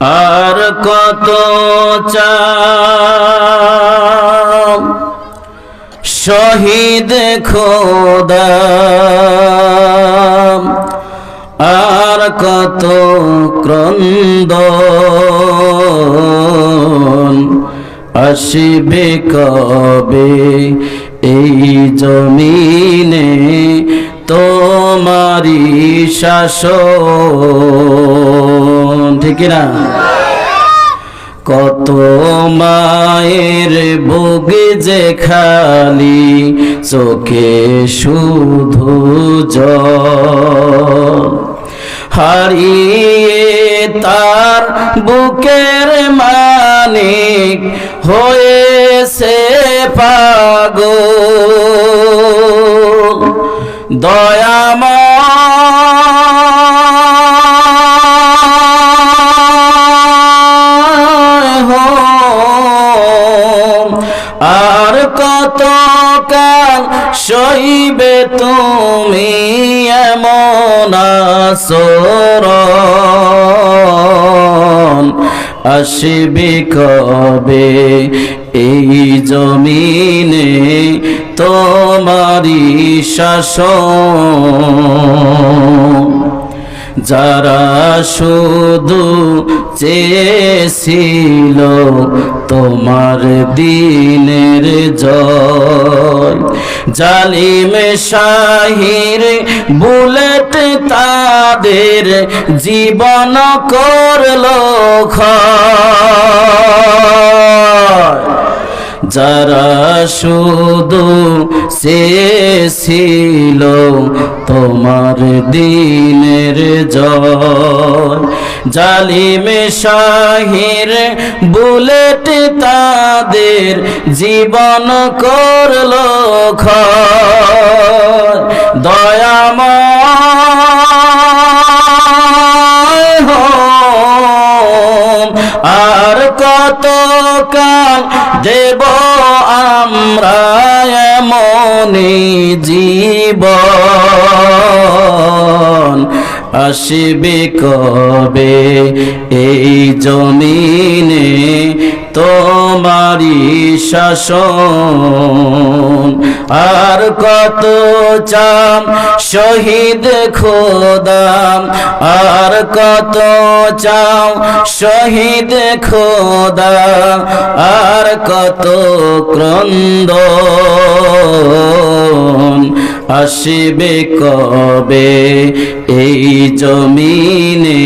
আর কত চাও শহীদ খোদা, আর কত ক্রন্দন আসিবে কবে এই জমিনে তোমারি শাসন, ঠিক না? কত মায়ের বুক যে খালি, চোখে শুধু জল, হারিয়ে তার বুকের মানিক হয়েছে পাগল। আর কত কাল সইবে তুমি এমন আচরণ, আসিবে কবে এই জমিনে তোমারি শাসন। যারা শুধু চেয়েছিল তোমার দিনের জয়, জালিম শাহির বুলেট তাদের জীবন করলো ক্ষয়। যারা শুধু চেয়েছিল তোমার দিনের জয়, জালিম শাহির বুলেট তাদের জীবন করলো ক্ষয়। দয়াময় আর কত কাল দেব আমরা এমনি জীবন, আসিবে কবে এই জমিনে তোমারি শাসন। আর কত চাও শহীদ খোদা, আর কত চাও শহীদ খোদা, আর কত ক্রন্দন আসিবে কবে এই জমিনে